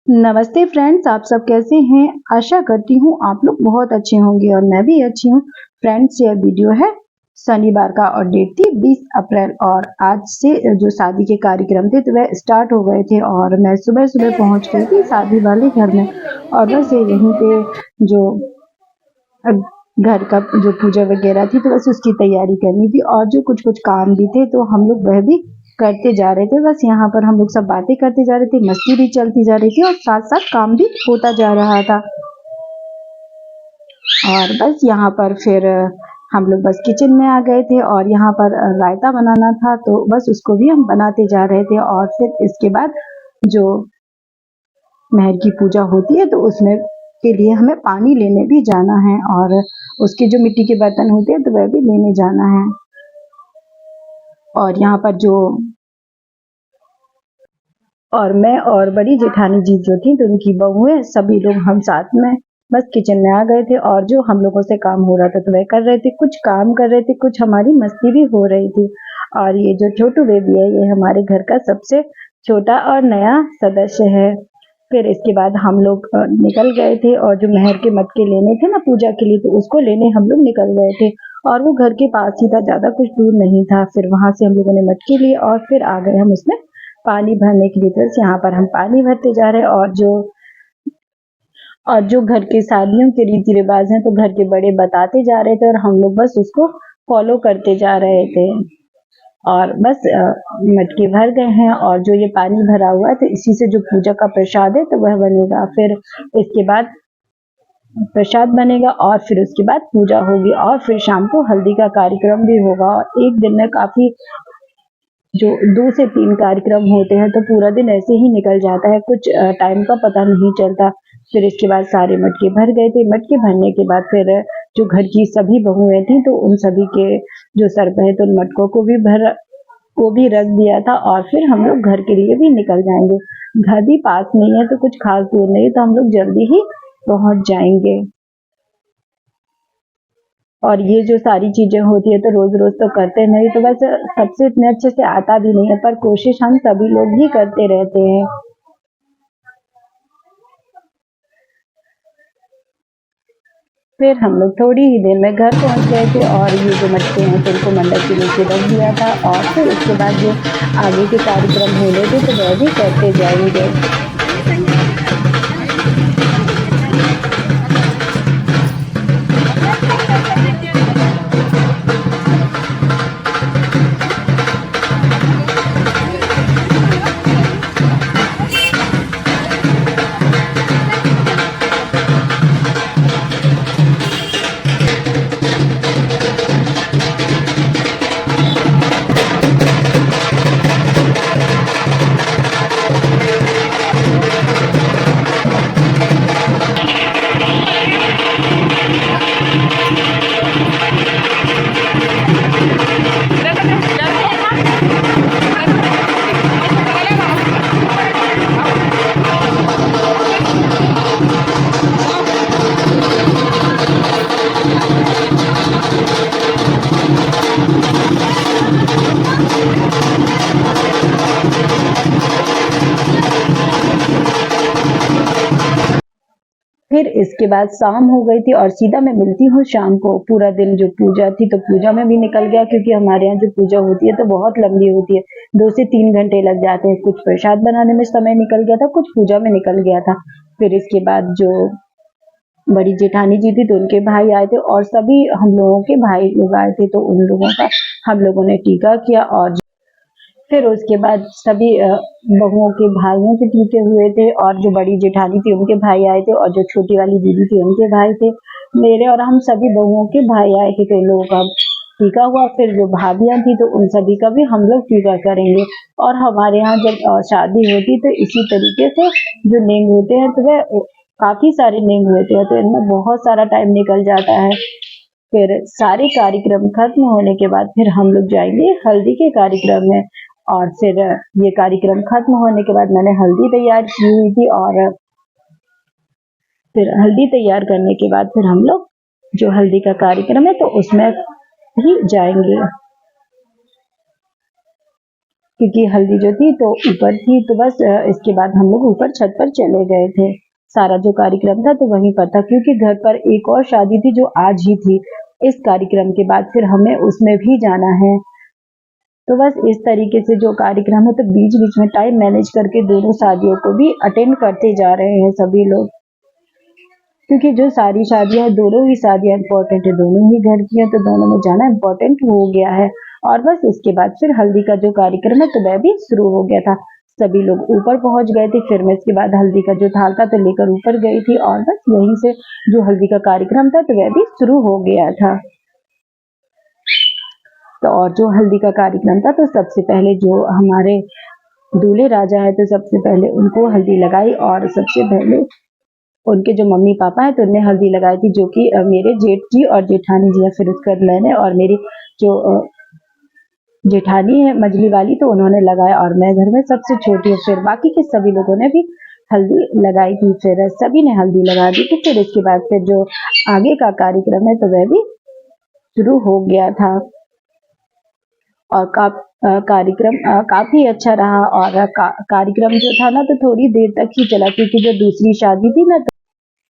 नमस्ते फ्रेंड्स, आप सब कैसे हैं? आशा करती हूँ आप लोग बहुत अच्छे होंगे और मैं भी अच्छी हूँ। फ्रेंड्स, यह वीडियो है शनिवार का और डेट थी 20 अप्रैल और आज से जो शादी के कार्यक्रम थे तो वह स्टार्ट हो गए थे और मैं सुबह-सुबह पहुँच गई थी शादी वाले घर में और बस यहीं पे जो घर का जो पूजा वगैरह थी तो बस उसकी तैयारी करनी थी और जो कुछ-कुछ काम भी थे तो हम लोग वह भी करते जा रहे थे। बस यहाँ पर हम लोग सब बातें करते जा रहे थे, मस्ती भी चलती जा रही थी और साथ-साथ काम भी होता जा रहा था। और बस यहाँ पर फिर हम लोग बस किचन में आ गए थे और यहाँ पर रायता बनाना था तो बस उसको भी हम बनाते जा रहे थे और फिर इसके बाद जो मेहर की पूजा होती है तो उसमें के लिए हमें पानी लेने भी जाना है और उसके जो मिट्टी के बर्तन होते हैं तो वह भी लेने जाना है। और यहाँ पर जो और मैं और बड़ी जेठानी जी जो थी तो उनकी बहुएं सभी लोग हम साथ में बस किचन में आ गए थे और जो हम लोगों से काम हो रहा था तो वह कर रहे थे, कुछ काम कर रहे थे, कुछ हमारी मस्ती भी हो रही थी। और ये जो छोटू बेबी है ये हमारे घर का सबसे छोटा और नया सदस्य है। फिर इसके बाद हम लोग निकल गए थे और जो मेहर के मटके लेने थे ना पूजा के लिए तो उसको लेने हम लोग निकल गए थे और वो घर के पास ही था, ज्यादा कुछ दूर नहीं था। फिर वहां से हम लोगों ने मटके लिए और फिर आ गए हम उसमें पानी भरने के लिए। बस यहाँ पर हम पानी भरते जा रहे हैं और जो घर के शादियों के रीति रिवाज हैं तो घर के बड़े बताते जा रहे थे और हम लोग बस उसको फॉलो करते जा रहे थे। और बस मटके भर गए हैं और जो ये पानी भरा हुआ है तो इसी से जो पूजा का प्रसाद है तो वह बनेगा। फिर इसके बाद प्रसाद बनेगा और फिर उसके बाद पूजा होगी और फिर शाम को हल्दी का कार्यक्रम भी होगा। और एक दिन में काफी जो 2 से 3 कार्यक्रम होते हैं तो पूरा दिन ऐसे ही निकल जाता है, कुछ टाइम का पता नहीं चलता। फिर इसके बाद सारे मटके भर गए थे। मटके भरने के बाद फिर जो घर की सभी बहुएं थी तो उन सभी के जो सर पे तो उन मटकों को भी रख दिया था और फिर हम लोग घर के लिए भी निकल जाएंगे। घर भी पास नहीं है तो कुछ खास दूर नहीं, तो हम लोग जल्दी ही पहुंच जाएंगे। और ये जो सारी चीजें होती है तो रोज रोज तो करते नहीं, तो बस सबसे इतने अच्छे से आता भी नहीं है पर कोशिश हम सभी लोग ही करते रहते हैं। फिर हम लोग थोड़ी ही देर में घर पहुंच गए थे और ये जो मटके हैं तो उनको मंडप के नीचे रख दिया था और फिर उसके बाद जो आगे के कार्यक्रम होने थे तो वह भी करते जाएंगे। फिर इसके बाद शाम हो गई थी और सीधा मैं मिलती हूँ शाम को। पूरा दिन जो पूजा थी तो पूजा में भी निकल गया क्योंकि हमारे यहाँ जो पूजा होती है तो बहुत लंबी होती है, 2 से 3 घंटे लग जाते हैं। कुछ प्रसाद बनाने में समय निकल गया था, कुछ पूजा में निकल गया था। फिर इसके बाद जो बड़ी जेठानी जी थी तो उनके भाई आए थे और सभी हम लोगों के भाई लोग आए थे तो उन लोगों का हम लोगों ने टीका किया। और फिर उसके बाद सभी बहुओं के भाइयों के टीके हुए थे और जो बड़ी जेठानी थी उनके भाई आए थे और जो छोटी वाली दीदी थी उनके भाई थे, मेरे और हम सभी बहुओं के भाई आए थे तो इन लोगों का टीका हुआ। फिर जो भाभियां थी तो उन सभी का भी हम लोग टीका करेंगे। और हमारे यहाँ जब शादी होती तो इसी तरीके से जो नेंग होते हैं तो वह काफी सारे नेंग होते हैं तो इनमें बहुत सारा टाइम निकल जाता है। फिर सारे कार्यक्रम खत्म होने के बाद फिर हम लोग जाएंगे हल्दी के कार्यक्रम में। और फिर ये कार्यक्रम खत्म होने के बाद मैंने हल्दी तैयार की हुई थी और फिर हल्दी तैयार करने के बाद फिर हम लोग जो हल्दी का कार्यक्रम है तो उसमें ही जाएंगे क्योंकि हल्दी जो थी तो ऊपर थी, तो बस इसके बाद हम लोग ऊपर छत पर चले गए थे। सारा जो कार्यक्रम था तो वहीं पर था, क्योंकि घर पर एक और शादी थी जो आज ही थी। इस कार्यक्रम के बाद फिर हमें उसमें भी जाना है। तो बस इस तरीके से जो कार्यक्रम है, तो बीच बीच में टाइम मैनेज करके दोनों शादियों को भी अटेंड करते जा रहे हैं सभी लोग, क्योंकि जो सारी शादियां, दोनों ही शादियां इम्पोर्टेंट है, दोनों ही घर की है, तो दोनों में जाना इम्पोर्टेंट हो गया है। और बस इसके बाद फिर हल्दी का जो कार्यक्रम है तो वह भी शुरू हो गया था। सभी लोग ऊपर पहुंच गए थे। फिर मैं इसके बाद हल्दी का जो थाल था तो लेकर ऊपर गई थी, और बस वहीं से जो हल्दी का कार्यक्रम था तो वह भी शुरू हो गया था। तो और जो हल्दी का कार्यक्रम था तो सबसे पहले जो हमारे दूल्हे राजा है तो सबसे पहले उनको हल्दी लगाई, और सबसे पहले उनके जो मम्मी पापा है तो उन्हें हल्दी लगाई थी, जो कि मेरे जेठ जी और जेठानी जी है। फिर उसके बाद मैंने और मेरी जो जेठानी है मझली वाली, तो उन्होंने लगाया, और मैं घर में सबसे छोटी हूँ। फिर बाकी के सभी लोगों ने भी हल्दी लगाई थी। फिर सभी ने हल्दी लगा दी थी। फिर इसके बाद फिर जो आगे का कार्यक्रम है तो वह भी शुरू हो गया था, और कार्यक्रम काफी अच्छा रहा। और कार्यक्रम जो था ना तो थोड़ी देर तक ही चला, क्योंकि जो दूसरी शादी थी ना,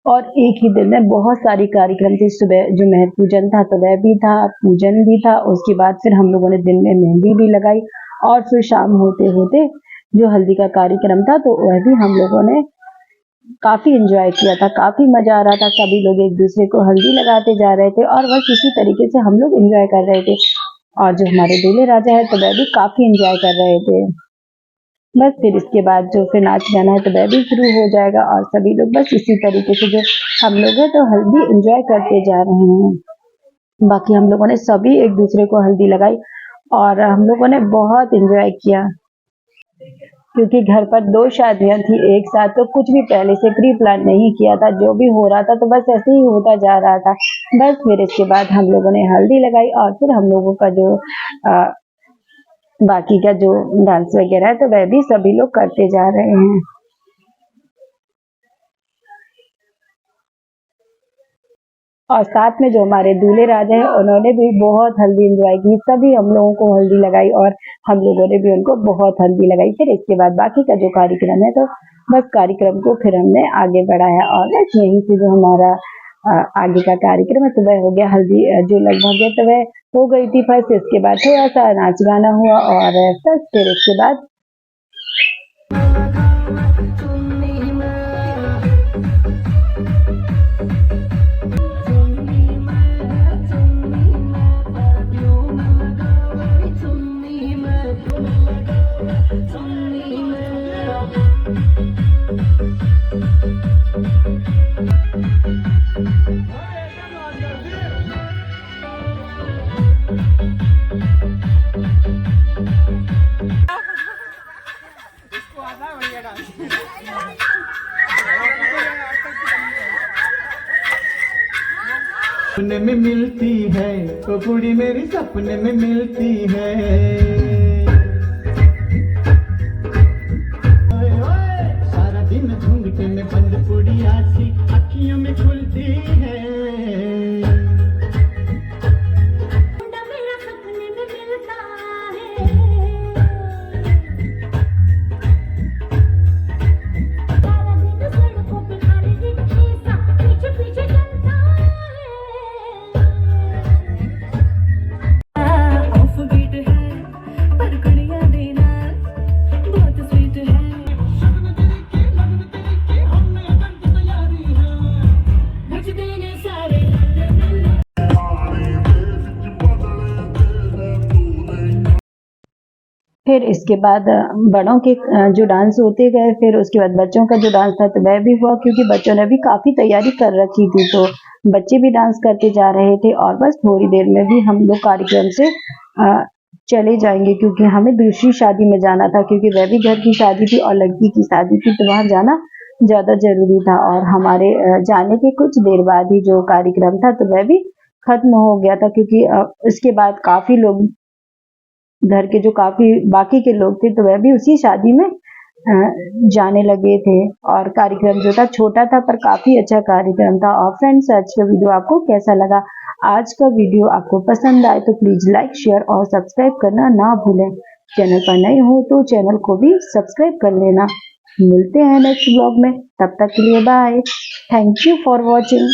और एक ही दिन में बहुत सारे कार्यक्रम थे। सुबह जो महल पूजन था तो वह भी था, पूजन भी था। उसके बाद फिर हम लोगों ने दिन में मेहंदी भी लगाई, और फिर शाम होते होते जो हल्दी का कार्यक्रम था तो वह भी हम लोगों ने काफी एंजॉय किया था। काफी मजा आ रहा था। सभी लोग एक दूसरे को हल्दी लगाते जा रहे थे, और बस इसी तरीके से हम लोग एंजॉय कर रहे थे। और जो हमारे दूल्हे राजा है तो वह भी काफी एंजॉय कर रहे थे। बस फिर इसके बाद जो फिर नाच गाना है तो वह भी शुरू हो जाएगा, और सभी लोग बस इसी तरीके से जो हम लोग हैं तो हल्दी एंजॉय करते जा रहे हैं। बाकी हम लोगों ने सभी एक दूसरे को हल्दी लगाई, और हम लोगों ने बहुत एंजॉय किया, क्योंकि घर पर 2 शादियां थी एक साथ, तो कुछ भी पहले से प्री प्लान नहीं किया था। जो भी हो रहा था तो बस ऐसे ही होता जा रहा था। बस फिर इसके बाद हम लोगों ने हल्दी लगाई, और फिर हम लोगों का जो बाकी का जो डांस वगैरह है तो वह भी सभी लोग करते जा रहे हैं। और साथ में जो हमारे दूल्हे राजा हैं उन्होंने भी बहुत हल्दी एंजॉय की। सभी हम लोगों को हल्दी लगाई, और हम लोगों ने भी उनको बहुत हल्दी लगाई। फिर इसके बाद बाकी का जो कार्यक्रम है तो बस कार्यक्रम को फिर हमने आगे बढ़ाया, और बस यहीं से जो हमारा आगे का कार्यक्रम है तो वह हो गया। हल्दी जो लगभग है तो वह हो गई थी। फर्स्ट इसके बाद थोड़ा सा नाच गाना हुआ, और बस फिर इसके बाद सपने में मिलती है वो कुड़ी मेरी, सपने में मिलती है। सारा दिन घूंघटे में बंद कुड़िया सी अखियों में खुलती है। फिर इसके बाद बड़ों के जो डांस होते गए, फिर उसके बाद बच्चों का जो डांस था तो वह भी हुआ, क्योंकि बच्चों ने भी काफी तैयारी कर रखी थी, तो बच्चे भी डांस करते जा रहे थे। और बस थोड़ी देर में भी हम लोग कार्यक्रम से चले जाएंगे, क्योंकि हमें दूसरी शादी में जाना था, क्योंकि वह भी घर की शादी थी और लड़की की शादी थी, तो वहां जाना ज्यादा जरूरी था। और हमारे जाने के कुछ देर बाद ही जो कार्यक्रम था तो वह भी खत्म हो गया था, क्योंकि इसके बाद काफी लोग घर के जो काफी बाकी के लोग थे तो वह भी उसी शादी में जाने लगे थे। और कार्यक्रम जो था छोटा था पर काफी अच्छा कार्यक्रम था। और फ्रेंड्स, आज का वीडियो आपको कैसा लगा? आज का वीडियो आपको पसंद आए तो प्लीज लाइक, शेयर और सब्सक्राइब करना ना भूलें। चैनल पर नए हो तो चैनल को भी सब्सक्राइब कर लेना। मिलते हैं नेक्स्ट ब्लॉग में, तब तक के लिए bye. Thank you for watching.